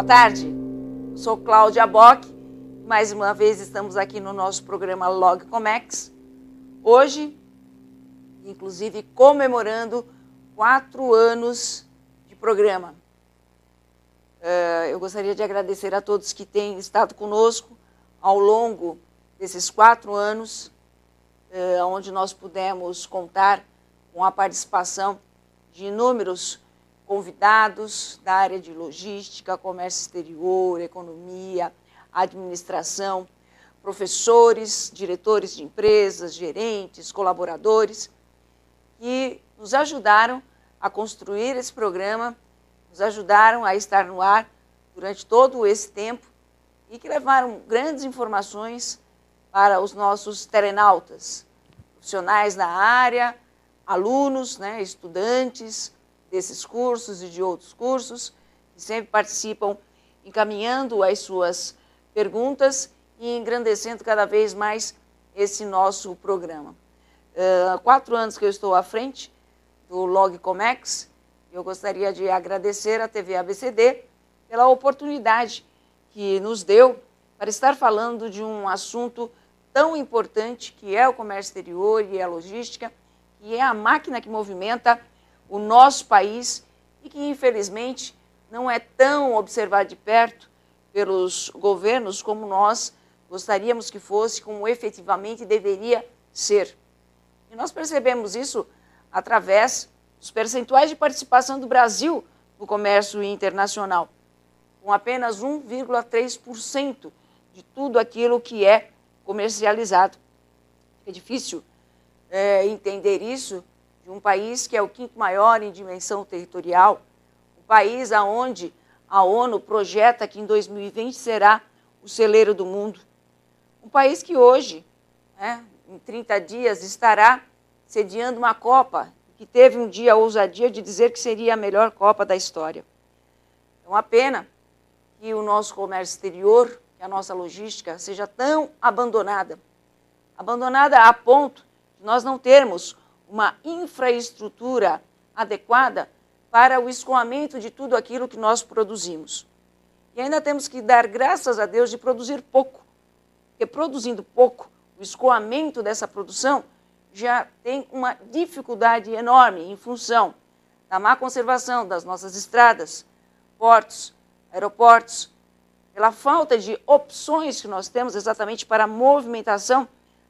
Boa tarde, eu sou Cláudia Bock, mais uma vez estamos aqui no nosso programa LogComex, hoje, inclusive, comemorando 4 anos de programa. Eu gostaria de agradecer a todos que têm estado conosco ao longo desses 4 anos, onde nós pudemos contar com a participação de inúmeros convidados da área de logística, comércio exterior, economia, administração, professores, diretores de empresas, gerentes, colaboradores, que nos ajudaram a construir esse programa, nos ajudaram a estar no ar durante todo esse tempo e que levaram grandes informações para os nossos telenautas, profissionais da área, alunos, estudantes desses cursos e de outros cursos, que sempre participam encaminhando as suas perguntas e engrandecendo cada vez mais esse nosso programa. 4 anos que eu estou à frente do LogComex, eu gostaria de agradecer à TV ABCD pela oportunidade que nos deu para estar falando de um assunto tão importante que é o comércio exterior e a logística, que é a máquina que movimenta o nosso país e que, infelizmente, não é tão observado de perto pelos governos como nós gostaríamos que fosse, como efetivamente deveria ser. E nós percebemos isso através dos percentuais de participação do Brasil no comércio internacional, com apenas 1,3% de tudo aquilo que é comercializado. É difícil entender isso de um país que é o 5º maior em dimensão territorial, um país onde a ONU projeta que em 2020 será o celeiro do mundo. Um país que hoje, em 30 dias, estará sediando uma Copa, que teve um dia a ousadia de dizer que seria a melhor Copa da história. É uma pena que o nosso comércio exterior, que a nossa logística, seja tão abandonada a ponto de nós não termos uma infraestrutura adequada para o escoamento de tudo aquilo que nós produzimos. E ainda temos que dar graças a Deus de produzir pouco, porque produzindo pouco, o escoamento dessa produção já tem uma dificuldade enorme em função da má conservação das nossas estradas, portos, aeroportos, pela falta de opções que nós temos exatamente para a movimentação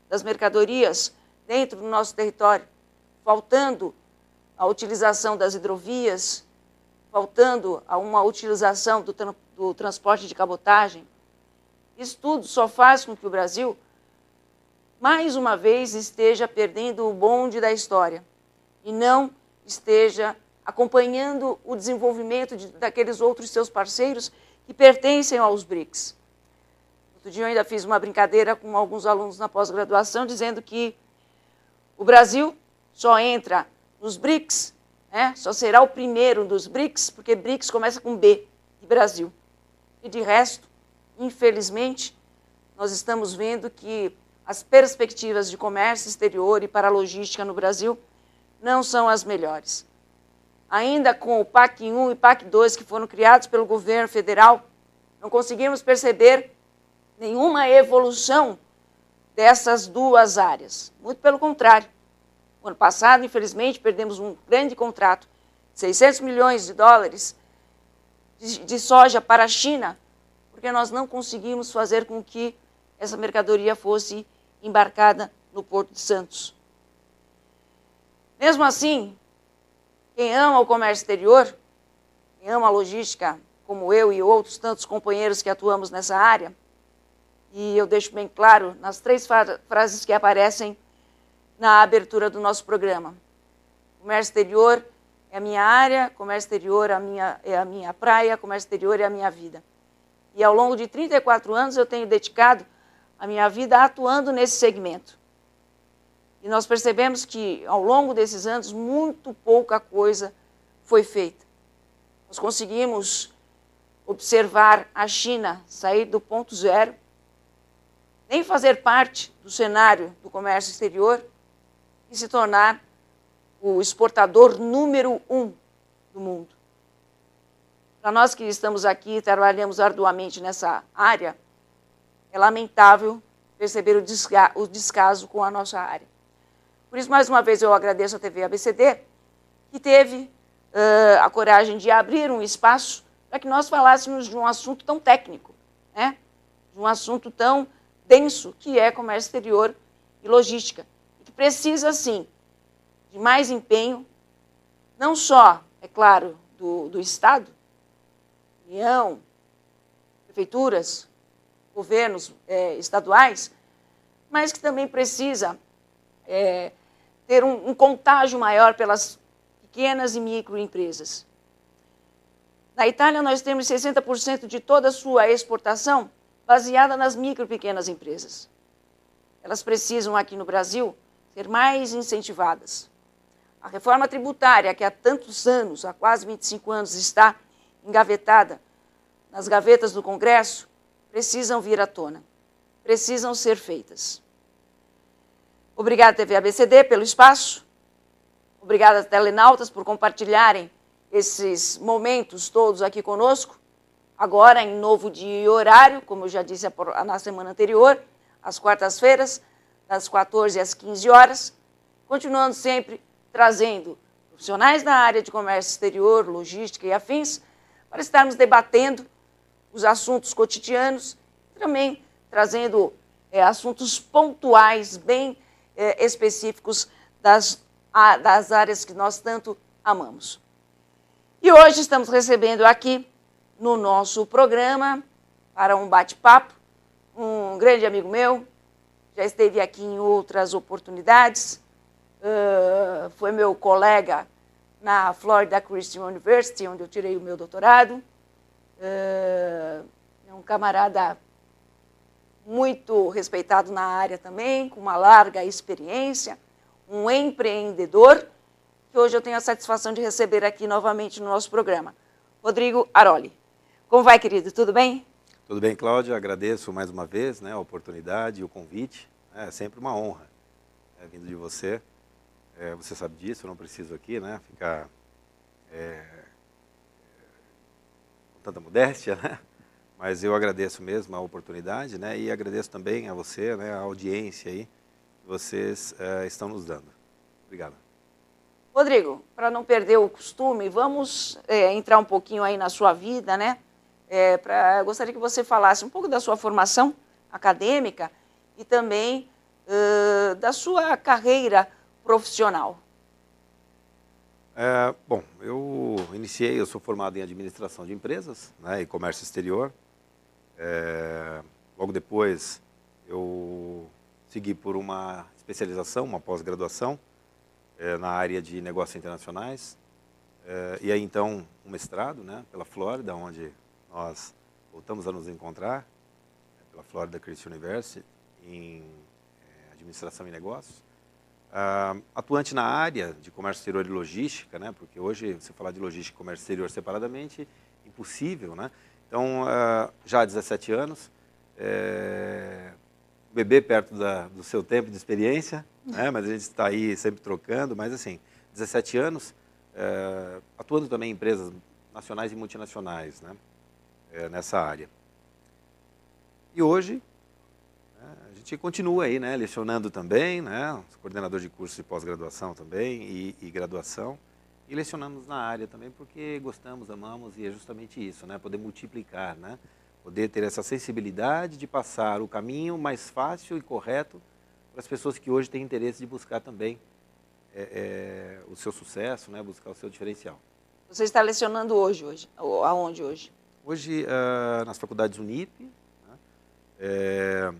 das mercadorias dentro do nosso território, faltando a utilização das hidrovias, faltando a uma utilização do transporte de cabotagem. Isso tudo só faz com que o Brasil, mais uma vez, esteja perdendo o bonde da história e não esteja acompanhando o desenvolvimento daqueles outros seus parceiros que pertencem aos BRICS. Outro dia eu ainda fiz uma brincadeira com alguns alunos na pós-graduação, dizendo que o Brasil só entra nos BRICS, só será o primeiro dos BRICS, porque BRICS começa com B, de Brasil. E de resto, infelizmente, nós estamos vendo que as perspectivas de comércio exterior e para a logística no Brasil não são as melhores. Ainda com o PAC 1 e PAC 2 que foram criados pelo governo federal, não conseguimos perceber nenhuma evolução dessas duas áreas. Muito pelo contrário. No ano passado, infelizmente, perdemos um grande contrato de 600 milhões de dólares de soja para a China, porque nós não conseguimos fazer com que essa mercadoria fosse embarcada no Porto de Santos. Mesmo assim, quem ama o comércio exterior, quem ama a logística, como eu e outros tantos companheiros que atuamos nessa área, e eu deixo bem claro nas 3 frases que aparecem na abertura do nosso programa. Comércio exterior é a minha área, comércio exterior é a minha praia, comércio exterior é a minha vida. E ao longo de 34 anos eu tenho dedicado a minha vida atuando nesse segmento. E nós percebemos que ao longo desses anos muito pouca coisa foi feita. Nós conseguimos observar a China sair do ponto zero, nem fazer parte do cenário do comércio exterior e se tornar o exportador número 1 do mundo. Para nós que estamos aqui e trabalhamos arduamente nessa área, é lamentável perceber o descaso com a nossa área. Por isso, mais uma vez, eu agradeço à TV ABCD, que teve a coragem de abrir um espaço para que nós falássemos de um assunto tão técnico, né? De um assunto tão denso, que é comércio exterior e logística, e que precisa, sim, de mais empenho, não só, é claro, do Estado, União, prefeituras, governos estaduais, mas que também precisa ter um contágio maior pelas pequenas e microempresas. Na Itália, nós temos 60% de toda a sua exportação baseada nas micro e pequenas empresas. Elas precisam, aqui no Brasil, ser mais incentivadas. A reforma tributária, que há tantos anos, há quase 25 anos, está engavetada nas gavetas do Congresso, precisam vir à tona, precisam ser feitas. Obrigada, TV ABCD, pelo espaço. Obrigada, telenautas, por compartilharem esses momentos todos aqui conosco. Agora, em novo dia e horário, como eu já disse na semana anterior, às quartas-feiras, das 14 às 15 horas, continuando sempre trazendo profissionais da área de comércio exterior, logística e afins, para estarmos debatendo os assuntos cotidianos e também trazendo assuntos pontuais, bem específicos das áreas que nós tanto amamos. E hoje estamos recebendo aqui no nosso programa, para um bate-papo, um grande amigo meu, já esteve aqui em outras oportunidades, foi meu colega na Florida Christian University, onde eu tirei o meu doutorado, é um camarada muito respeitado na área também, com uma larga experiência, um empreendedor, que hoje eu tenho a satisfação de receber aqui novamente no nosso programa. Rodrigo Aroli. Como vai, querido? Tudo bem? Tudo bem, Cláudia. Agradeço mais uma vez, né, a oportunidade e o convite. É sempre uma honra vindo de você. Você sabe disso, eu não preciso aqui, né, ficar com tanta modéstia, né? Mas eu agradeço mesmo a oportunidade, né, e agradeço também a você, né, a audiência aí que vocês estão nos dando. Obrigado. Rodrigo, para não perder o costume, vamos entrar um pouquinho aí na sua vida, né? Eu gostaria que você falasse um pouco da sua formação acadêmica e também da sua carreira profissional. Bom, eu sou formado em administração de empresas, né, e comércio exterior. Logo depois eu segui por uma especialização, uma pós-graduação na área de negócios internacionais, e aí então um mestrado, né, pela Flórida, onde nós voltamos a nos encontrar, pela Florida Christian University, em administração e negócios. Atuante na área de comércio exterior e logística, né, porque hoje você falar de logística e comércio exterior separadamente, impossível, né? Então, já há 17 anos, bebê perto do seu tempo de experiência, né, mas a gente está aí sempre trocando, mas assim, 17 anos, atuando também em empresas nacionais e multinacionais, né, nessa área. E hoje, a gente continua aí, né, lecionando também, né, sou coordenador de cursos de pós-graduação também e graduação, e lecionamos na área também porque gostamos, amamos, e é justamente isso, né, poder multiplicar, né, poder ter essa sensibilidade de passar o caminho mais fácil e correto para as pessoas que hoje têm interesse de buscar também o seu sucesso, né, buscar o seu diferencial. Você está lecionando hoje? Aonde hoje? Hoje, nas faculdades Unip, né,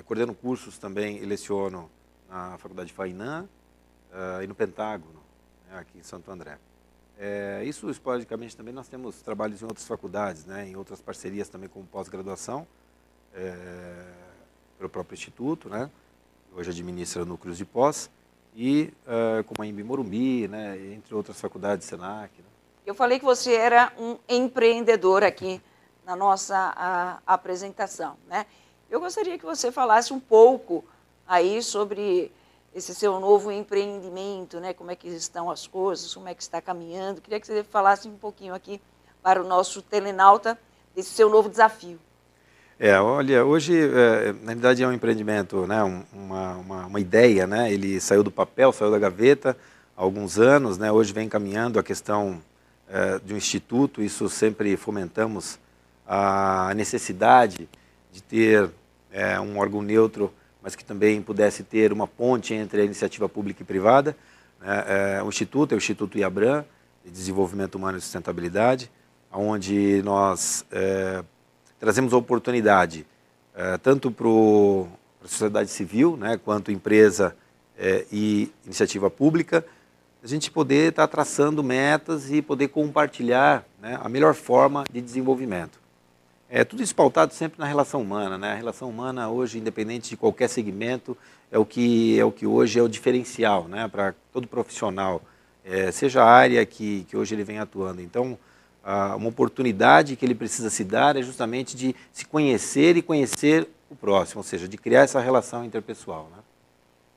coordeno cursos também e leciono na Faculdade Fainã e no Pentágono, né, aqui em Santo André. Isso, esporadicamente, também nós temos trabalhos em outras faculdades, né, em outras parcerias também como pós-graduação, pelo próprio Instituto, né, hoje administra núcleos de pós, e como a Embi Morumbi, né, entre outras faculdades, Senac. Né. Eu falei que você era um empreendedor aqui na nossa apresentação, né? Eu gostaria que você falasse um pouco aí sobre esse seu novo empreendimento, né? Como é que estão as coisas, como é que está caminhando. Queria que você falasse um pouquinho aqui para o nosso telenauta desse seu novo desafio. Olha, hoje, na realidade, é um empreendimento, né, uma ideia, né, ele saiu do papel, saiu da gaveta há alguns anos, né, hoje vem caminhando a questão de um instituto, isso sempre fomentamos a necessidade de ter um órgão neutro, mas que também pudesse ter uma ponte entre a iniciativa pública e privada. O Instituto é o Instituto IABRAM, de Desenvolvimento Humano e Sustentabilidade, onde nós trazemos a oportunidade tanto para a sociedade civil, né, quanto empresa e iniciativa pública, a gente poder estar traçando metas e poder compartilhar, né, a melhor forma de desenvolvimento. Tudo isso pautado sempre na relação humana, né? A relação humana hoje, independente de qualquer segmento, é o que hoje é o diferencial, né, para todo profissional, seja a área que hoje ele vem atuando. Então, uma oportunidade que ele precisa se dar é justamente de se conhecer e conhecer o próximo, ou seja, de criar essa relação interpessoal, né?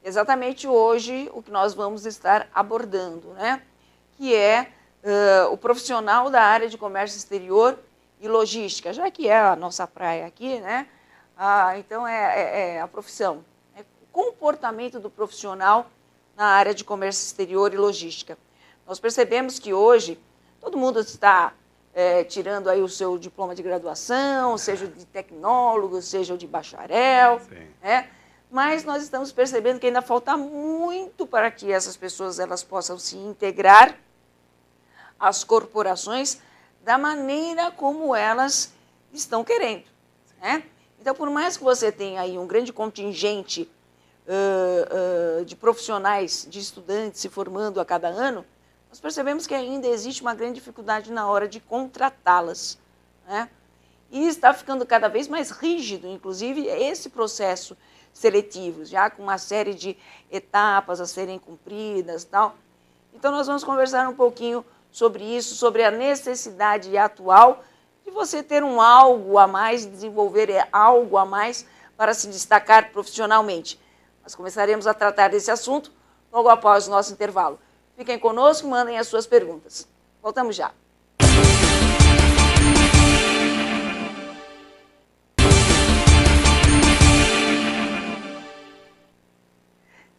Exatamente hoje o que nós vamos estar abordando, né? Que é o profissional da área de comércio exterior e logística, já que é a nossa praia aqui, né? Então é a profissão, o comportamento do profissional na área de comércio exterior e logística. Nós percebemos que hoje todo mundo está tirando aí o seu diploma de graduação, seja de tecnólogo, seja de bacharel, né? Mas nós estamos percebendo que ainda falta muito para que essas pessoas elas possam se integrar às corporações da maneira como elas estão querendo, né? Então, por mais que você tenha aí um grande contingente de profissionais, de estudantes se formando a cada ano, nós percebemos que ainda existe uma grande dificuldade na hora de contratá-las, né? E está ficando cada vez mais rígido, inclusive, esse processo seletivo, já com uma série de etapas a serem cumpridas e tal. Então, nós vamos conversar um pouquinho sobre isso, sobre a necessidade atual de você ter algo a mais, desenvolver algo a mais para se destacar profissionalmente. Nós começaremos a tratar desse assunto logo após o nosso intervalo. Fiquem conosco, mandem as suas perguntas. Voltamos já.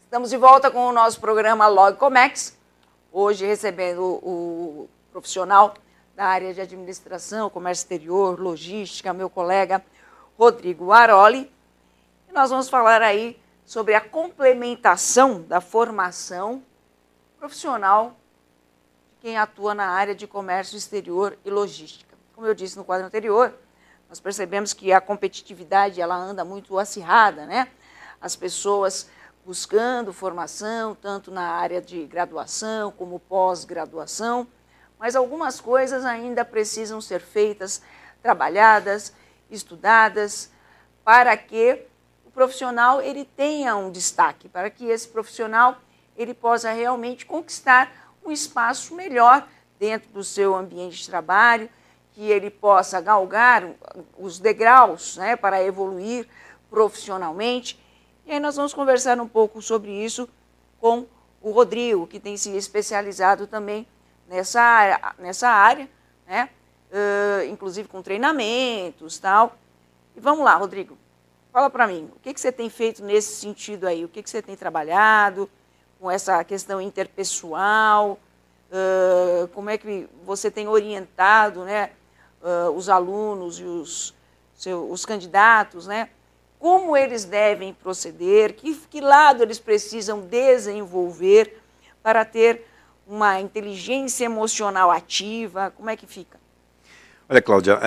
Estamos de volta com o nosso programa LogComex, hoje recebendo o profissional da área de administração, comércio exterior, logística, meu colega Rodrigo Aroli. E nós vamos falar aí sobre a complementação da formação profissional de quem atua na área de comércio exterior e logística. Como eu disse no quadro anterior, nós percebemos que a competitividade ela anda muito acirrada, né? As pessoas buscando formação, tanto na área de graduação como pós-graduação, mas algumas coisas ainda precisam ser feitas, trabalhadas, estudadas, para que o profissional ele tenha um destaque, para que esse profissional ele possa realmente conquistar um espaço melhor dentro do seu ambiente de trabalho, que ele possa galgar os degraus, né, para evoluir profissionalmente. E aí nós vamos conversar um pouco sobre isso com o Rodrigo, que tem se especializado também nessa área, né? Inclusive com treinamentos e tal. E vamos lá, Rodrigo, fala para mim, o que você tem feito nesse sentido aí? O que você tem trabalhado com essa questão interpessoal? Como é que você tem orientado, né, os alunos e os candidatos, né? Como eles devem proceder, que lado eles precisam desenvolver para ter uma inteligência emocional ativa, como é que fica? Olha, Cláudia,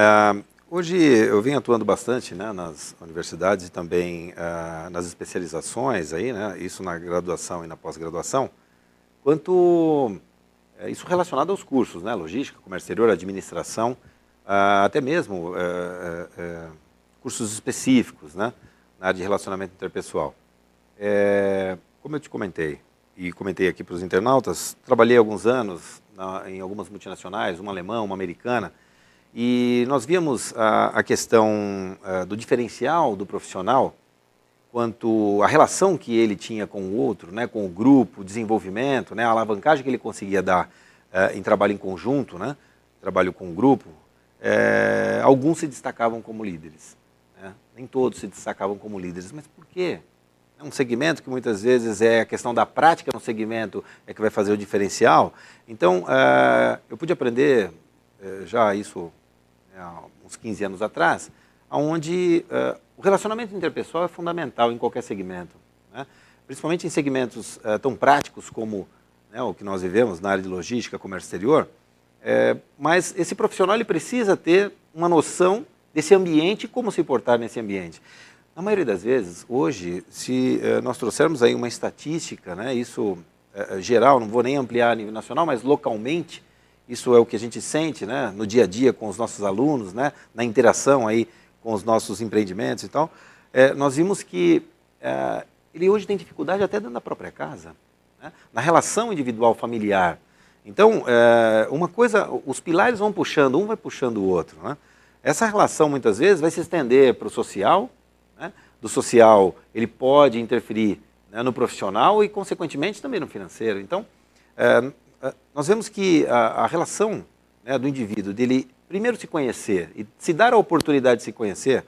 hoje eu venho atuando bastante, né, nas universidades e também nas especializações, aí, né, isso na graduação e na pós-graduação, quanto isso relacionado aos cursos, né, logística, comércio exterior, administração, até mesmo cursos específicos, né, na área de relacionamento interpessoal. Como eu te comentei, e comentei aqui para os internautas, trabalhei alguns anos em algumas multinacionais, uma alemã, uma americana, e nós víamos a questão do diferencial do profissional quanto à relação que ele tinha com o outro, né, com o grupo, o desenvolvimento, né, a alavancagem que ele conseguia dar em trabalho em conjunto, né, trabalho com um grupo, alguns se destacavam como líderes, né? Nem todos se destacavam como líderes, mas por quê? É um segmento que muitas vezes é a questão da prática no segmento é que vai fazer o diferencial. Então, eu pude aprender já isso há uns 15 anos atrás, onde o relacionamento interpessoal é fundamental em qualquer segmento, né? Principalmente em segmentos tão práticos como, né, o que nós vivemos na área de logística, comércio exterior, mas esse profissional ele precisa ter uma noção desse ambiente e como se portar nesse ambiente. Na maioria das vezes, hoje, se nós trouxermos aí uma estatística, né, isso geral, não vou nem ampliar a nível nacional, mas localmente, isso é o que a gente sente, né, no dia a dia com os nossos alunos, né, na interação aí com os nossos empreendimentos e tal, nós vimos que ele hoje tem dificuldade até dentro da própria casa, né, na relação individual familiar. Então, uma coisa, os pilares vão puxando, um vai puxando o outro, né? Essa relação, muitas vezes, vai se estender para o social, né? Do social, ele pode interferir, né, no profissional e, consequentemente, também no financeiro. Então, nós vemos que a relação, né, do indivíduo, dele primeiro se conhecer e se dar a oportunidade de se conhecer,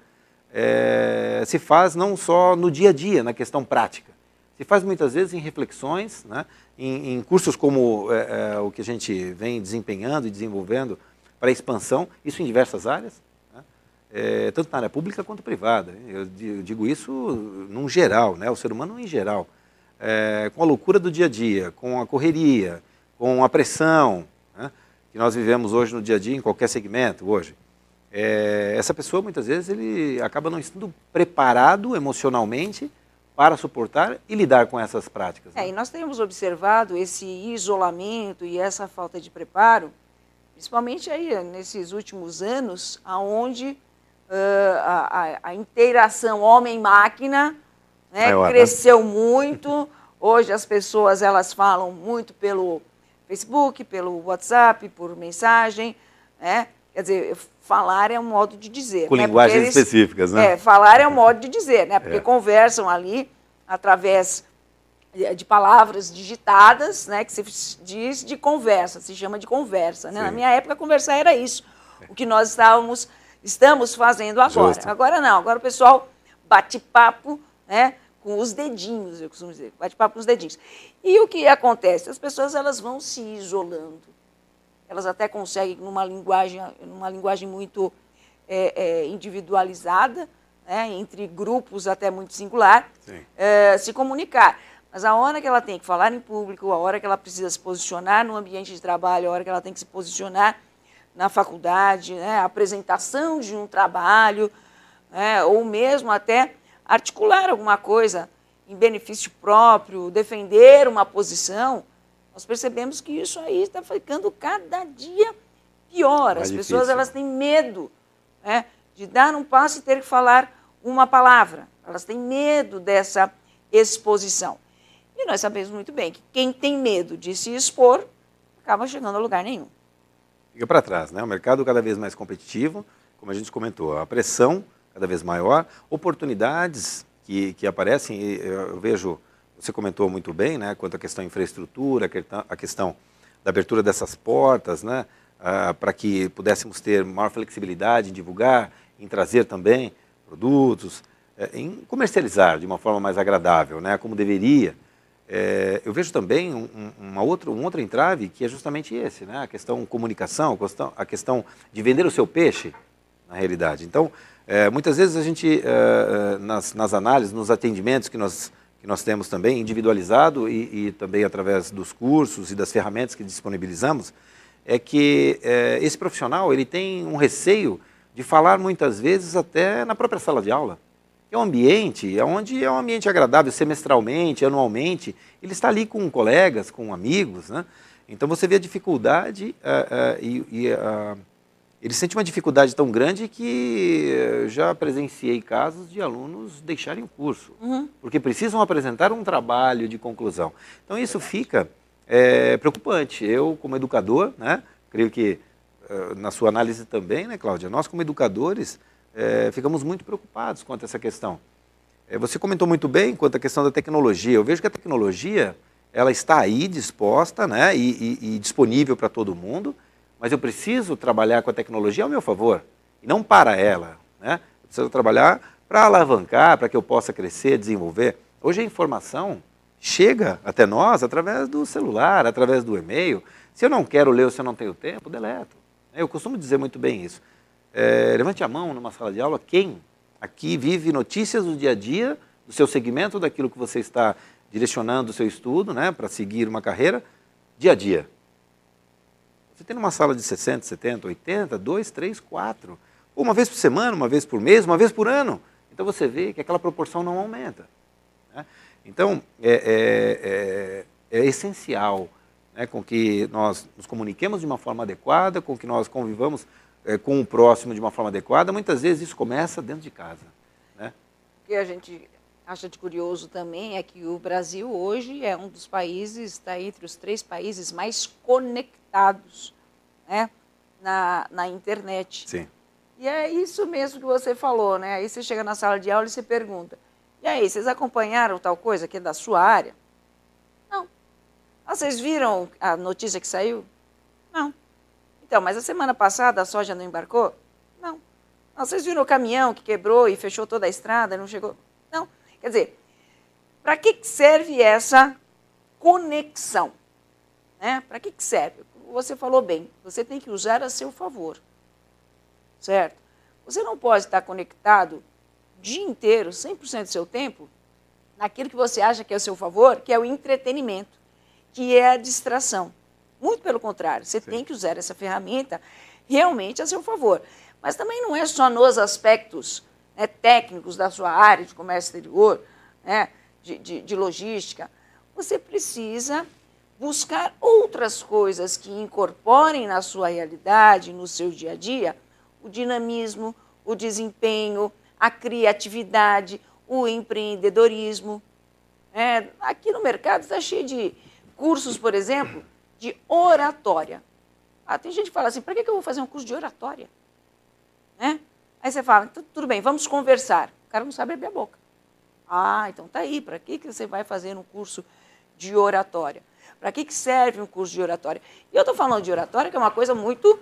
se faz não só no dia a dia, na questão prática, se faz muitas vezes em reflexões, né, em cursos como o que a gente vem desempenhando e desenvolvendo para a expansão, isso em diversas áreas, né, tanto na área pública quanto privada. Eu digo isso num geral, né, o ser humano em geral, com a loucura do dia a dia, com a correria, com a pressão, né, que nós vivemos hoje no dia a dia em qualquer segmento hoje. Essa pessoa, muitas vezes, ele acaba não estando preparado emocionalmente para suportar e lidar com essas práticas, né? E nós temos observado esse isolamento e essa falta de preparo, principalmente aí nesses últimos anos, onde a interação homem-máquina, né, cresceu, né, muito. Hoje as pessoas elas falam muito pelo Facebook, pelo WhatsApp, por mensagem, né? Quer dizer, falar é um modo de dizer. Com, né, linguagens específicas, né? Falar é um modo de dizer, né? Porque conversam ali através de palavras digitadas, né? Que se diz de conversa, se chama de conversa, né? Na minha época, conversar era isso. O que nós estamos fazendo agora. Justo. Agora não, agora o pessoal bate papo, né, com os dedinhos, eu costumo dizer, bate papo com os dedinhos. E o que acontece? As pessoas elas vão se isolando. Elas até conseguem, numa linguagem muito individualizada, né, entre grupos até muito singular, se comunicar. Mas a hora que ela tem que falar em público, a hora que ela precisa se posicionar no ambiente de trabalho, a hora que ela tem que se posicionar na faculdade, né, a apresentação de um trabalho, né, ou mesmo até articular alguma coisa em benefício próprio, defender uma posição, nós percebemos que isso aí está ficando cada dia pior. As pessoas elas têm medo, né, de dar um passo e ter que falar uma palavra. Elas têm medo dessa exposição. E nós sabemos muito bem que quem tem medo de se expor acaba chegando a lugar nenhum. Fica para trás, né? O mercado cada vez mais competitivo, como a gente comentou, a pressão cada vez maior, oportunidades que aparecem, eu vejo, você comentou muito bem, né, quanto à questão da infraestrutura, a questão da abertura dessas portas, né, para que pudéssemos ter maior flexibilidade em divulgar, em trazer também produtos, em comercializar de uma forma mais agradável, né, como deveria. Eu vejo também um outro entrave que é justamente esse, né, a questão comunicação, a questão de vender o seu peixe, na realidade. Então, muitas vezes a gente, nas análises, nos atendimentos que nós temos também, individualizado e também através dos cursos e das ferramentas que disponibilizamos, é que esse profissional ele tem um receio de falar muitas vezes até na própria sala de aula. É um ambiente onde é um ambiente agradável, semestralmente, anualmente, ele está ali com colegas, com amigos, né? Então você vê a dificuldade ele sente uma dificuldade tão grande que já presenciei casos de alunos deixarem o curso, porque precisam apresentar um trabalho de conclusão. Então isso fica preocupante. Eu, como educador, né, creio que na sua análise também, né, Cláudia, nós como educadores ficamos muito preocupados quanto a essa questão. Você comentou muito bem quanto à questão da tecnologia. Eu vejo que a tecnologia ela está aí disposta, né, e disponível para todo mundo, mas eu preciso trabalhar com a tecnologia ao meu favor, e não para ela, né? Eu preciso trabalhar para alavancar, para que eu possa crescer, desenvolver. Hoje a informação chega até nós através do celular, através do e-mail. Se eu não quero ler ou se eu não tenho tempo, deleto. Eu costumo dizer muito bem isso. Levante a mão numa sala de aula quem aqui vive notícias do dia a dia, do seu segmento, daquilo que você está direcionando o seu estudo, né, para seguir uma carreira, dia a dia. Você tem uma sala de 60, 70, 80, 2, 3, 4. Uma vez por semana, uma vez por mês, uma vez por ano. Então você vê que aquela proporção não aumenta, né? Então é essencial, né, com que nós nos comuniquemos de uma forma adequada, com que nós convivamos com o próximo de uma forma adequada. Muitas vezes isso começa dentro de casa, né? O que a gente acha de curioso também é que o Brasil hoje é um dos países, está entre os 3 países mais conectados, né, na internet. Sim. E é isso mesmo que você falou, né? Aí você chega na sala de aula e você pergunta, e aí, vocês acompanharam tal coisa que é da sua área? Não. Ah, vocês viram a notícia que saiu? Não. Então, mas a semana passada a soja não embarcou? Não. Ah, vocês viram o caminhão que quebrou e fechou toda a estrada e não chegou? Não. Quer dizer, para que serve essa conexão? Né? Para que serve? Você falou bem, você tem que usar a seu favor. Certo? Você não pode estar conectado o dia inteiro, 100% do seu tempo, naquilo que você acha que é o seu favor, que é o entretenimento, que é a distração. Muito pelo contrário, você tem que usar essa ferramenta realmente a seu favor. Mas também não é só nos aspectos, né, técnicos da sua área de comércio exterior, né, de logística. Você precisa buscar outras coisas que incorporem na sua realidade, no seu dia a dia, o dinamismo, o desempenho, a criatividade, o empreendedorismo. Aqui no mercado está cheio de cursos, por exemplo, de oratória. Tem gente que fala assim, para que eu vou fazer um curso de oratória? Né? Aí você fala, tudo bem, vamos conversar. O cara não sabe abrir a boca. Então tá aí, para que você vai fazer um curso de oratória? Para que serve um curso de oratória? E eu estou falando de oratória, que é uma coisa muito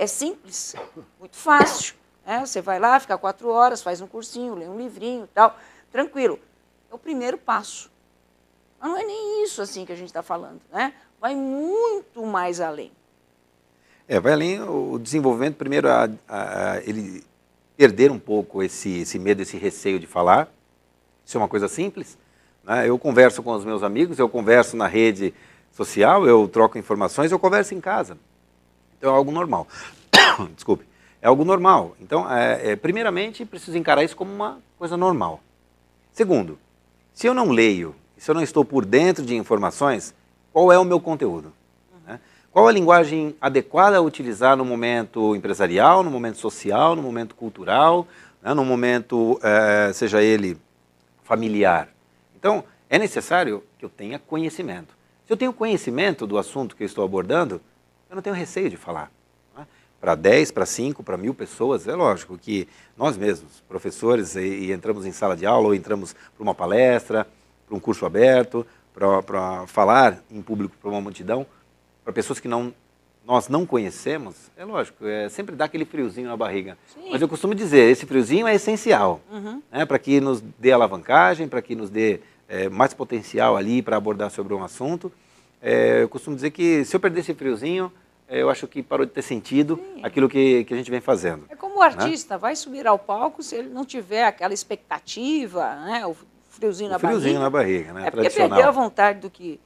simples, muito fácil. Né? Você vai lá, fica 4 horas, faz um cursinho, lê um livrinho e tal, tranquilo. É o primeiro passo. Mas não é nem isso assim que a gente está falando, né? Vai muito mais além. Vai além o desenvolvimento, primeiro, ele perder um pouco esse medo, esse receio de falar. Isso é uma coisa simples, né? Eu converso com os meus amigos, eu converso na rede social, eu troco informações, eu converso em casa. Então é algo normal. Desculpe. É algo normal. Então, primeiramente, preciso encarar isso como uma coisa normal. Segundo, se eu não leio, se eu não estou por dentro de informações, qual é o meu conteúdo? Né? Qual a linguagem adequada a utilizar no momento empresarial, no momento social, no momento cultural, né? No momento, seja ele familiar? Então, é necessário que eu tenha conhecimento. Se eu tenho conhecimento do assunto que eu estou abordando, eu não tenho receio de falar. Né? Para 10, para 5, para 1000 pessoas, é lógico que nós mesmos, professores, e entramos em sala de aula ou entramos para uma palestra, para um curso aberto, para falar em público para uma multidão, para pessoas que nós não conhecemos, é lógico, sempre dá aquele friozinho na barriga. Sim. Mas eu costumo dizer, esse friozinho é essencial, né, para que nos dê alavancagem, para que nos dê mais potencial ali para abordar sobre um assunto. Eu costumo dizer que se eu perder esse friozinho, eu acho que parou de ter sentido. Sim. Aquilo que a gente vem fazendo. É como o artista, né? Vai subir ao palco, se ele não tiver aquela expectativa, né, o friozinho na barriga, né? Porque perdeu a vontade do que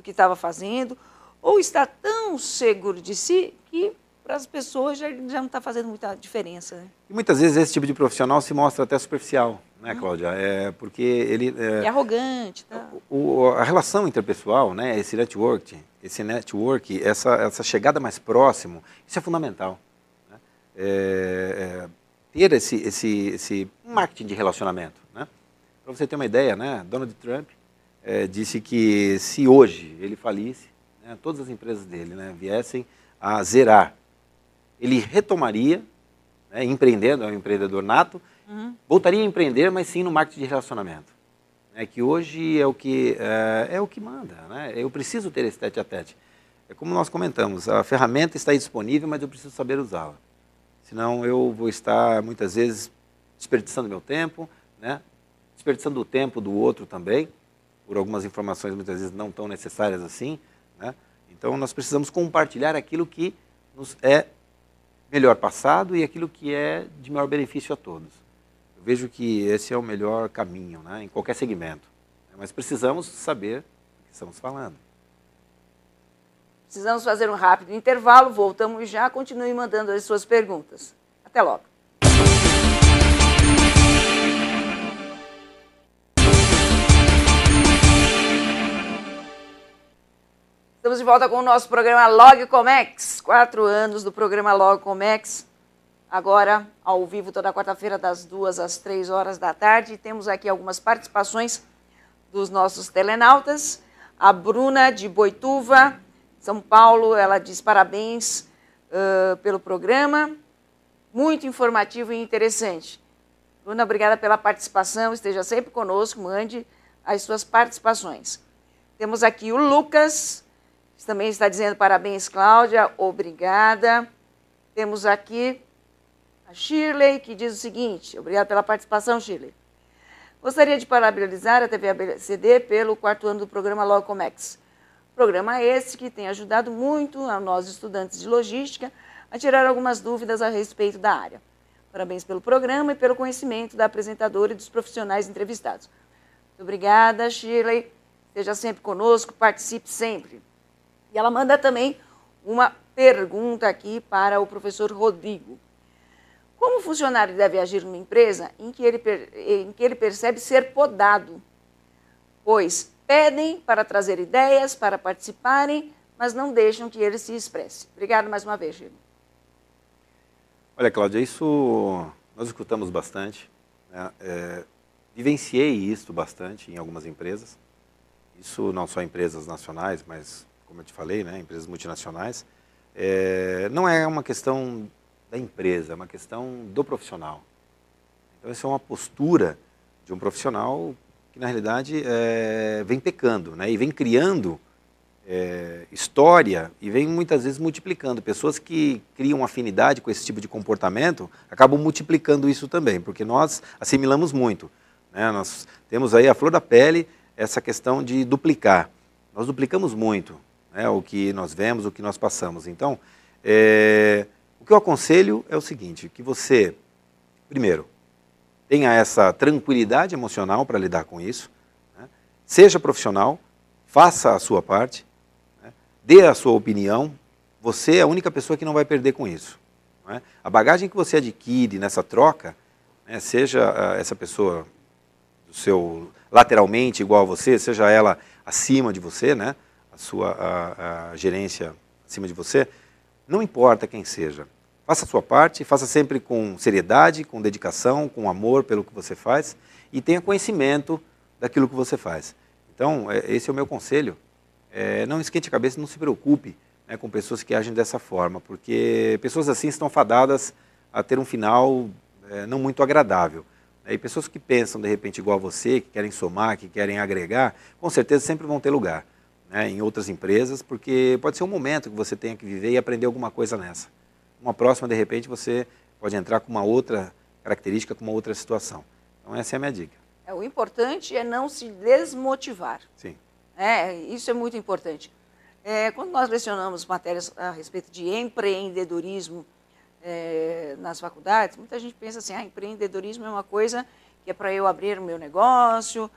estava fazendo, ou está tão seguro de si que para as pessoas já não está fazendo muita diferença. Né? E muitas vezes esse tipo de profissional se mostra até superficial, né, Cláudia? Porque ele... É arrogante. Tá? A relação interpessoal, né, esse network, essa chegada mais próximo, isso é fundamental. Né? Ter esse marketing de relacionamento, né? Para você ter uma ideia, né, Donald Trump disse que se hoje ele falisse, né, todas as empresas dele, né, viessem a zerar, ele retomaria, né, empreendendo, é um empreendedor nato, voltaria a empreender, mas sim no marketing de relacionamento. Que hoje é o que manda. Né? Eu preciso ter esse tete-a-tete. é como nós comentamos, a ferramenta está aí disponível, mas eu preciso saber usá-la. Senão eu vou estar, muitas vezes, desperdiçando meu tempo, né? Desperdiçando o tempo do outro também, por algumas informações muitas vezes não tão necessárias assim, né? Então nós precisamos compartilhar aquilo que nos é melhor passado e aquilo que é de maior benefício a todos. Eu vejo que esse é o melhor caminho, né? Em qualquer segmento. Mas precisamos saber do que estamos falando. Precisamos fazer um rápido intervalo, voltamos já, continue mandando as suas perguntas. Até logo. Estamos de volta com o nosso programa Log Comex, 4 anos do programa Log Comex, agora ao vivo toda quarta-feira das 2 às 3 horas da tarde. Temos aqui algumas participações dos nossos telenautas. A Bruna de Boituva, São Paulo, ela diz parabéns pelo programa, muito informativo e interessante. Bruna, obrigada pela participação, esteja sempre conosco, mande as suas participações. Temos aqui o Lucas, que também está dizendo parabéns, Cláudia, obrigada. Temos aqui a Shirley, que diz o seguinte, obrigada pela participação, Shirley. Gostaria de parabenizar a TV ABCD pelo 4º ano do programa Log Comex. Programa esse que tem ajudado muito a nós, estudantes de logística, a tirar algumas dúvidas a respeito da área. Parabéns pelo programa e pelo conhecimento da apresentadora e dos profissionais entrevistados. Muito obrigada, Shirley. Esteja sempre conosco, participe sempre. E ela manda também uma pergunta aqui para o professor Rodrigo. Como o funcionário deve agir numa empresa em que ele percebe ser podado? Pois pedem para trazer ideias, para participarem, mas não deixam que ele se expresse. Obrigada mais uma vez, Gil. Olha, Cláudia, isso nós escutamos bastante, né? Vivenciei isso bastante em algumas empresas. Isso não só empresas nacionais, mas, como eu te falei, né, empresas multinacionais. Não é uma questão da empresa, é uma questão do profissional. Então, essa é uma postura de um profissional que, na realidade, vem pecando, né? E vem criando história e vem, muitas vezes, multiplicando. Pessoas que criam afinidade com esse tipo de comportamento acabam multiplicando isso também, porque nós assimilamos muito, né? Nós temos aí a flor da pele essa questão de duplicar. Nós duplicamos muito, né, o que nós vemos, o que nós passamos. Então, o que eu aconselho é o seguinte, que você, primeiro, tenha essa tranquilidade emocional para lidar com isso, né? Seja profissional, faça a sua parte, né? Dê a sua opinião, você é a única pessoa que não vai perder com isso, né? A bagagem que você adquire nessa troca, né, seja essa pessoa do seu lateralmente igual a você, seja ela acima de você, né, a gerência acima de você, não importa quem seja. Faça a sua parte, faça sempre com seriedade, com dedicação, com amor pelo que você faz e tenha conhecimento daquilo que você faz. Então, esse é o meu conselho. Não esquente a cabeça, não se preocupe, né, com pessoas que agem dessa forma, porque pessoas assim estão fadadas a ter um final não muito agradável. E pessoas que pensam, de repente, igual a você, que querem somar, que querem agregar, com certeza sempre vão ter lugar, né, em outras empresas, porque pode ser um momento que você tenha que viver e aprender alguma coisa nessa. Uma próxima, de repente, você pode entrar com uma outra característica, com uma outra situação. Então, essa é a minha dica. O importante é não se desmotivar. Sim. Isso é muito importante. Quando nós lecionamos matérias a respeito de empreendedorismo nas faculdades, muita gente pensa assim, empreendedorismo é uma coisa que é para eu abrir o meu negócio,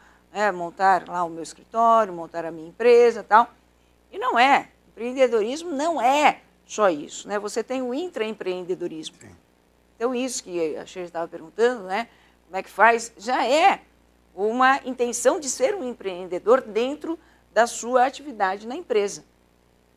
montar lá o meu escritório, montar a minha empresa e tal. E não é. Empreendedorismo não é só isso, né? Você tem o intraempreendedorismo. Sim. Então, isso que a Sheila estava perguntando, né? Como é que faz? Já é uma intenção de ser um empreendedor dentro da sua atividade na empresa.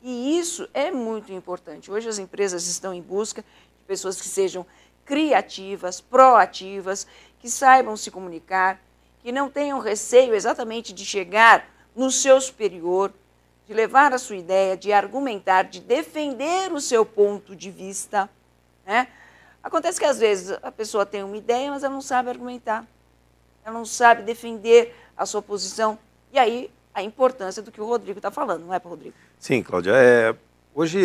E isso é muito importante. Hoje as empresas estão em busca de pessoas que sejam criativas, proativas, que saibam se comunicar, que não tenham receio exatamente de chegar no seu superior, de levar a sua ideia, de argumentar, de defender o seu ponto de vista, né? Acontece que, às vezes, a pessoa tem uma ideia, mas ela não sabe argumentar, ela não sabe defender a sua posição. E aí, a importância do que o Rodrigo está falando, não é, Rodrigo? Sim, Cláudia. Hoje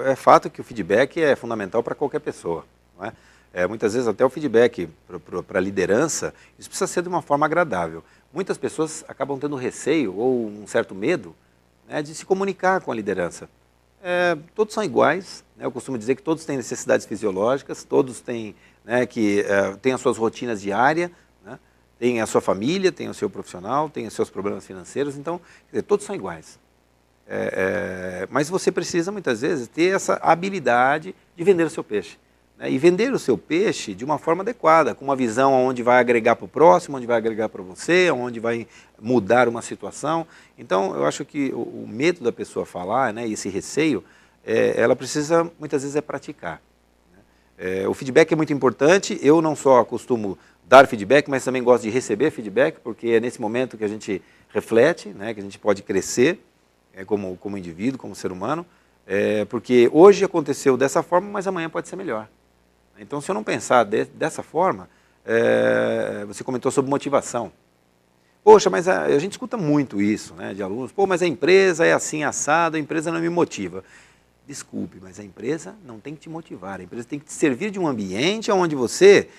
é fato que o feedback é fundamental para qualquer pessoa, não é? Muitas vezes até o feedback para a liderança, isso precisa ser de uma forma agradável. Muitas pessoas acabam tendo receio ou um certo medo, né, de se comunicar com a liderança. Todos são iguais, né? Eu costumo dizer que todos têm necessidades fisiológicas, todos têm, né, têm as suas rotinas diárias, né? Tem a sua família, tem o seu profissional, tem os seus problemas financeiros, então, quer dizer, todos são iguais. Mas você precisa, muitas vezes, ter essa habilidade de vender o seu peixe, né? E vender o seu peixe de uma forma adequada, com uma visão onde vai agregar para o próximo, onde vai agregar para você, onde vai mudar uma situação. Então, eu acho que o medo da pessoa falar, né, e esse receio, ela precisa, muitas vezes, praticar. O feedback é muito importante. Eu não só costumo dar feedback, mas também gosto de receber feedback, porque é nesse momento que a gente reflete, né, que a gente pode crescer, como indivíduo, como ser humano, porque hoje aconteceu dessa forma, mas amanhã pode ser melhor. Então, se eu não pensar dessa forma, você comentou sobre motivação. Poxa, mas a gente escuta muito isso, né, de alunos. Pô, mas a empresa é assim, assado, a empresa não me motiva. Desculpe, mas a empresa não tem que te motivar. A empresa tem que te servir de um ambiente onde você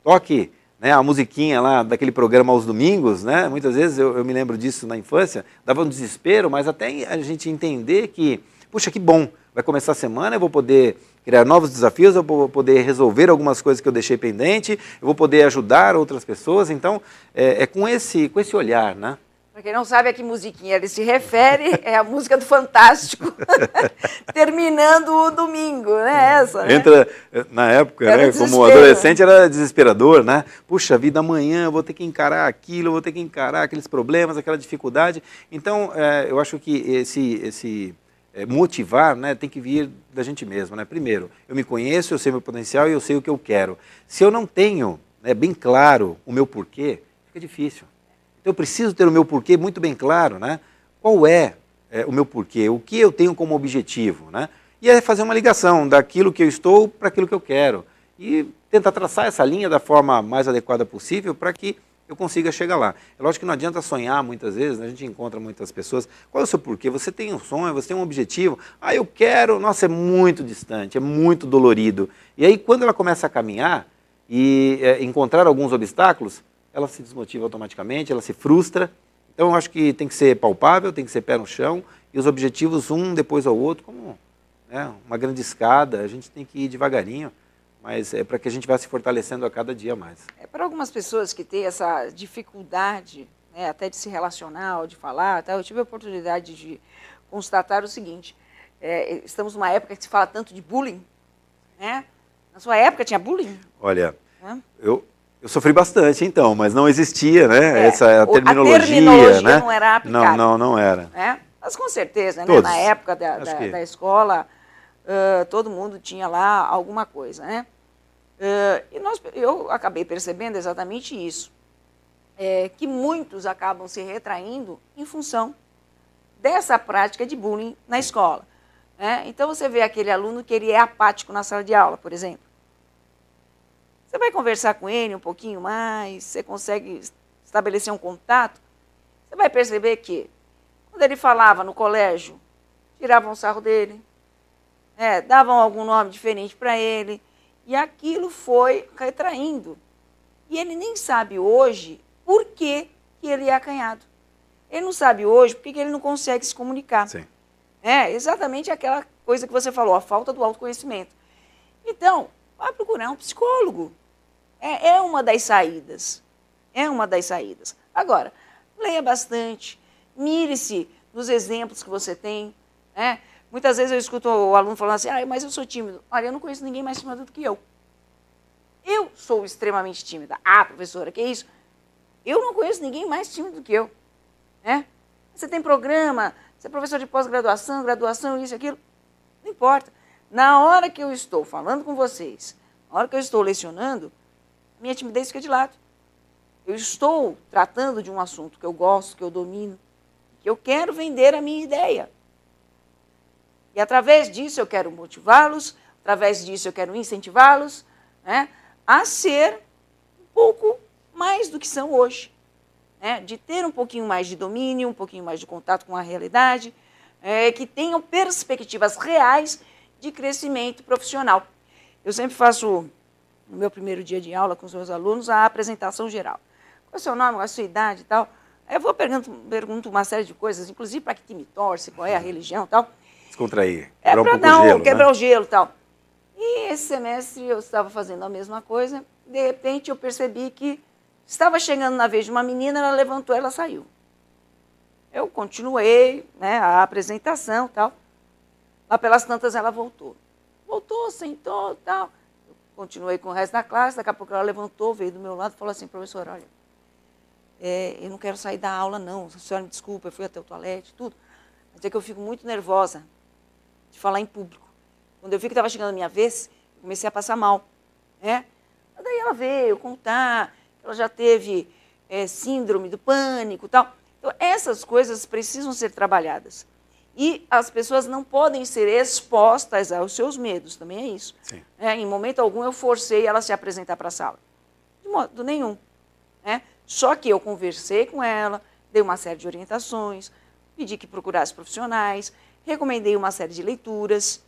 toque, né, a musiquinha lá daquele programa aos domingos, né? Muitas vezes eu me lembro disso na infância, dava um desespero, mas até a gente entender que, puxa, que bom, vai começar a semana, eu vou poder criar novos desafios, eu vou poder resolver algumas coisas que eu deixei pendente, eu vou poder ajudar outras pessoas. Então, com esse olhar, né? Para quem não sabe a que musiquinha ele se refere, é a música do Fantástico, terminando o domingo, né? Essa, né? Na época, né, como adolescente, era desesperador, né? Puxa vida, amanhã eu vou ter que encarar aquilo, eu vou ter que encarar aqueles problemas, aquela dificuldade. Então, eu acho que esse motivar, né, tem que vir da gente mesmo, né? Primeiro, eu me conheço, eu sei meu potencial e eu sei o que eu quero. Se eu não tenho, né, bem claro o meu porquê, fica difícil. Eu preciso ter o meu porquê muito bem claro, né? Qual é o meu porquê? O que eu tenho como objetivo, né? E fazer uma ligação daquilo que eu estou para aquilo que eu quero. E tentar traçar essa linha da forma mais adequada possível para que eu consiga chegar lá. É lógico que não adianta sonhar muitas vezes, né? A gente encontra muitas pessoas. Qual é o seu porquê? Você tem um sonho, você tem um objetivo. Ah, eu quero... Nossa, é muito distante, é muito dolorido. E aí, quando ela começa a caminhar e encontrar alguns obstáculos, ela se desmotiva automaticamente, ela se frustra. Então, eu acho que tem que ser palpável, tem que ser pé no chão, e os objetivos, um depois ao outro, como, né, uma grande escada, a gente tem que ir devagarinho, mas é para que a gente vá se fortalecendo a cada dia mais. Para algumas pessoas que têm essa dificuldade, né, até de se relacionar, ou de falar, tá, eu tive a oportunidade de constatar o seguinte, estamos numa época que se fala tanto de bullying, né? Na sua época tinha bullying? Olha, eu sofri bastante, então, mas não existia, né, essa terminologia. A terminologia, né? não era aplicável. Não era. Mas com certeza, né, Todos. na época da escola, todo mundo tinha lá alguma coisa, né? Eu acabei percebendo exatamente isso, que muitos acabam se retraindo em função dessa prática de bullying na escola. Né? Então, você vê aquele aluno que ele é apático na sala de aula, por exemplo. Você vai conversar com ele um pouquinho mais, você consegue estabelecer um contato, você vai perceber que, quando ele falava no colégio, tiravam o sarro dele, davam algum nome diferente para ele, e aquilo foi retraindo. E ele nem sabe hoje por que ele é acanhado. Ele não sabe hoje por que ele não consegue se comunicar. Sim. Exatamente aquela coisa que você falou, a falta do autoconhecimento. Então, vai procurar um psicólogo. É uma das saídas. É uma das saídas. Agora, leia bastante, mire-se nos exemplos que você tem. Muitas vezes eu escuto o aluno falando assim, mas eu sou tímido. Olha, eu não conheço ninguém mais tímido do que eu. Eu sou extremamente tímida. Ah, professora, que isso? Eu não conheço ninguém mais tímido do que eu. Você tem programa, você é professor de pós-graduação, graduação, isso e aquilo. Não importa. Na hora que eu estou falando com vocês, na hora que eu estou lecionando, minha timidez fica de lado. Eu estou tratando de um assunto que eu gosto, que eu domino, que eu quero vender a minha ideia. E através disso eu quero motivá-los, através disso eu quero incentivá-los, a ser um pouco mais do que são hoje. De ter um pouquinho mais de domínio, um pouquinho mais de contato com a realidade, que tenham perspectivas reais de crescimento profissional. Eu sempre faço, no meu primeiro dia de aula com os meus alunos, a apresentação geral. Qual é o seu nome, qual é a sua idade e tal? Aí eu vou pergunto uma série de coisas, inclusive para que time torce, qual é a religião e tal. Descontrair, Quebrar um pouco o gelo, quebrar né? o gelo e tal. E esse semestre eu estava fazendo a mesma coisa, de repente eu percebi que estava chegando na vez de uma menina, ela levantou, ela saiu. Eu continuei, né, a apresentação e tal. Lá pelas tantas ela voltou. Voltou, sentou e tal. Eu continuei com o resto da classe, daqui a pouco ela levantou, veio do meu lado e falou assim, professor, olha, eu não quero sair da aula não, a senhora me desculpa, eu fui até o toalete, tudo. Mas é que eu fico muito nervosa de falar em público. Quando eu vi que estava chegando a minha vez, eu comecei a passar mal. Né? Daí ela veio contar que ela já teve síndrome do pânico e tal. Então, essas coisas precisam ser trabalhadas. E as pessoas não podem ser expostas aos seus medos, também é isso. Em momento algum eu forcei ela a se apresentar para a sala. De modo nenhum. Né? Só que eu conversei com ela, dei uma série de orientações, pedi que procurasse profissionais, recomendei uma série de leituras.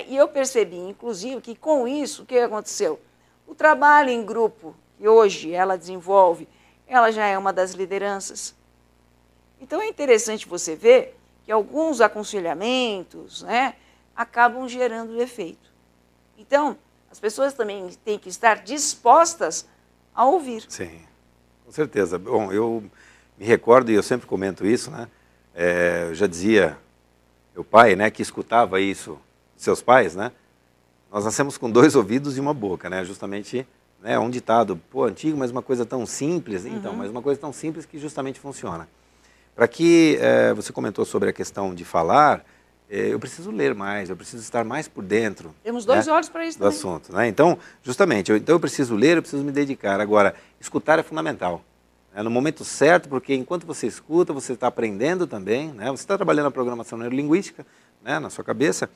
E eu percebi, inclusive, que com isso, o que aconteceu? O trabalho em grupo, que hoje ela desenvolve, ela já é uma das lideranças. Então, é interessante você ver que alguns aconselhamentos, né, acabam gerando efeito. Então, as pessoas também têm que estar dispostas a ouvir. Sim, com certeza. Bom, eu me recordo, e eu sempre comento isso, né? Eu já dizia, meu pai, né, que escutava isso, seus pais, né? Nós nascemos com 2 ouvidos e uma boca, né? Justamente, né, um ditado, pô, antigo, mas uma coisa tão simples. Então, mas uma coisa tão simples que justamente funciona. Para que você comentou sobre a questão de falar, eu preciso ler mais, eu preciso estar mais por dentro. Temos 2 olhos para isso do também. assunto, né? Então, justamente, eu preciso ler, eu preciso me dedicar. Agora, escutar é fundamental. No momento certo, porque enquanto você escuta, você está aprendendo também, né? Você está trabalhando a programação neurolinguística, né, na sua cabeça,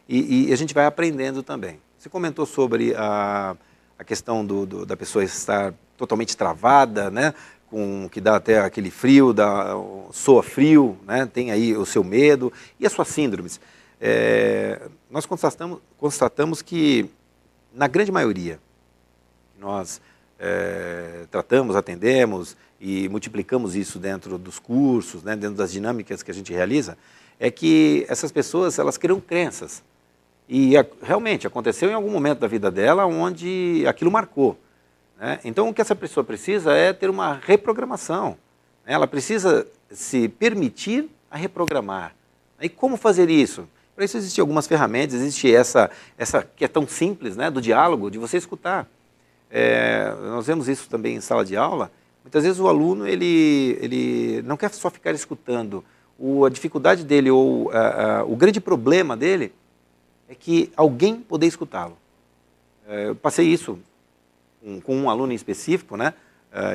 e a gente vai aprendendo também. Você comentou sobre a questão da pessoa estar totalmente travada, né? Que dá até aquele frio, soa frio, né? Tem aí o seu medo e as suas síndromes. Nós constatamos que, na grande maioria, nós tratamos, atendemos e multiplicamos isso dentro dos cursos, né? Dentro das dinâmicas que a gente realiza, é que essas pessoas, elas criam crenças. E realmente aconteceu em algum momento da vida dela onde aquilo marcou. Então, o que essa pessoa precisa é ter uma reprogramação. Ela precisa se permitir a reprogramar. E como fazer isso? Para isso existem algumas ferramentas, existe essa que é tão simples, né, do diálogo, de você escutar. Nós vemos isso também em sala de aula. Muitas vezes o aluno ele não quer só ficar escutando. A dificuldade dele ou o grande problema dele é que alguém poder escutá-lo. Eu passei isso com um aluno em específico, né?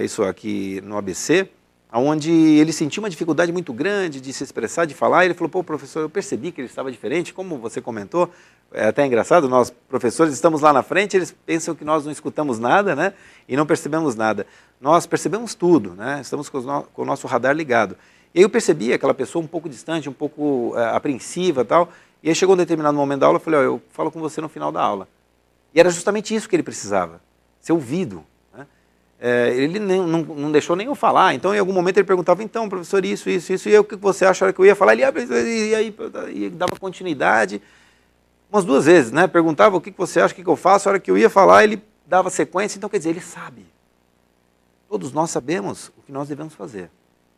Isso aqui no ABC, onde ele sentiu uma dificuldade muito grande de se expressar, de falar, e ele falou, pô, professor, eu percebi que ele estava diferente, como você comentou, é até engraçado, nós professores estamos lá na frente, eles pensam que nós não escutamos nada, né? E não percebemos nada. Nós percebemos tudo, né? Estamos com o nosso radar ligado. E aí eu percebi aquela pessoa um pouco distante, um pouco apreensiva e tal, e aí chegou um determinado momento da aula, eu falei, eu falo com você no final da aula. E era justamente isso que ele precisava. Ser ouvido. Né? Ele não deixou nem eu falar, então em algum momento ele perguntava, então professor, isso, e aí, o que você acha? A hora que eu ia falar, e dava continuidade, umas 2 vezes, né? Perguntava o que você acha, o que eu faço, a hora que eu ia falar ele dava sequência, então quer dizer, ele sabe. Todos nós sabemos o que nós devemos fazer,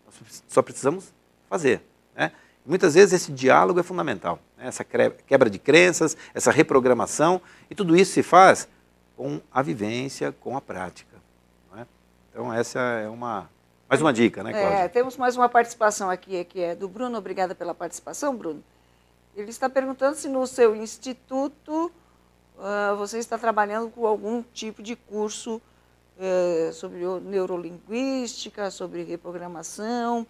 nós só precisamos fazer. Né? Muitas vezes esse diálogo é fundamental, né? Essa quebra de crenças, essa reprogramação, e tudo isso se faz com a vivência, com a prática. Não é? Então essa é mais uma dica, né, Cláudia? Temos mais uma participação aqui, que é do Bruno. Obrigada pela participação, Bruno. Ele está perguntando se no seu instituto você está trabalhando com algum tipo de curso sobre neurolinguística, sobre reprogramação,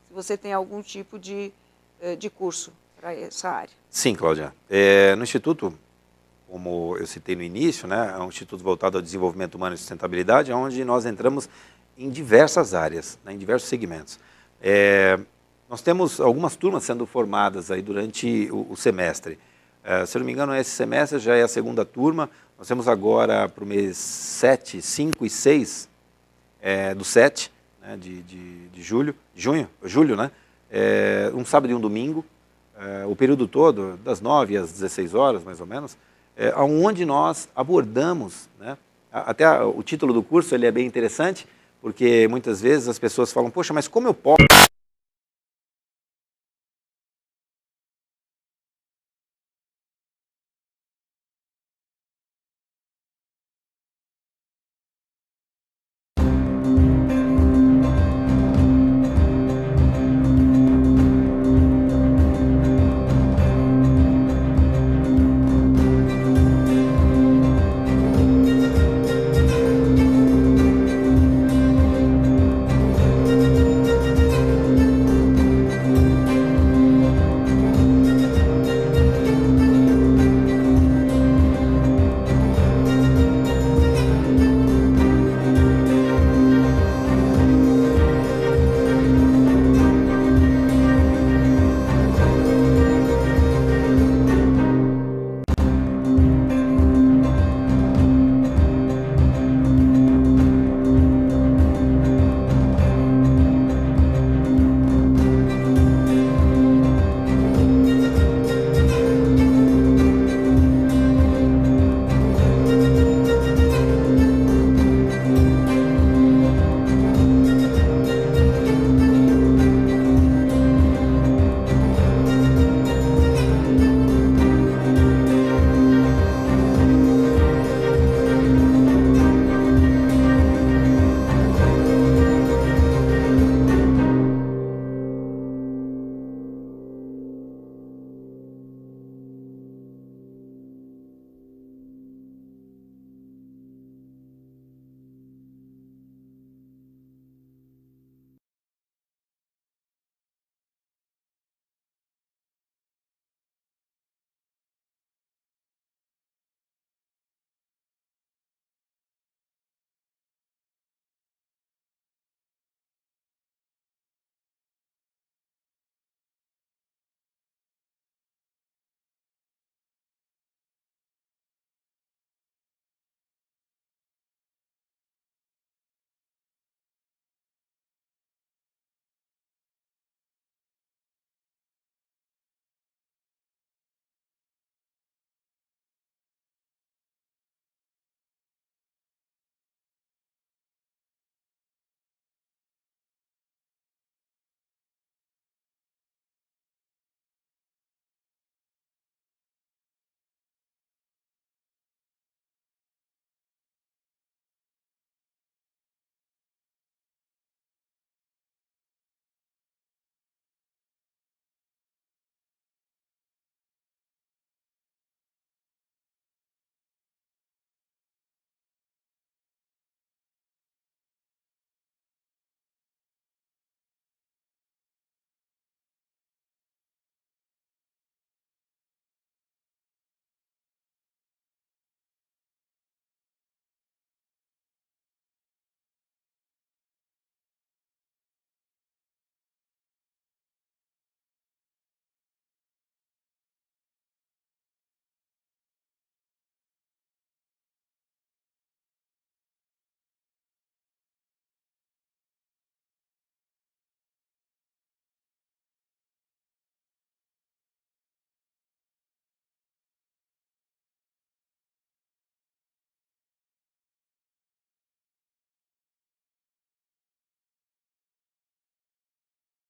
se você tem algum tipo de curso para essa área. Sim, Cláudia. No Instituto, como eu citei no início, né, é um instituto voltado ao desenvolvimento humano e sustentabilidade, onde nós entramos em diversas áreas, né, em diversos segmentos. Nós temos algumas turmas sendo formadas aí durante o semestre. Se eu não me engano, esse semestre já é a segunda turma. Nós temos agora para o mês 7, 5 e 6 do 7, né, de julho, né? Um sábado e um domingo, o período todo, das 9 às 16 horas, mais ou menos, onde nós abordamos, né, até o título do curso ele é bem interessante, porque muitas vezes as pessoas falam, poxa, mas como eu posso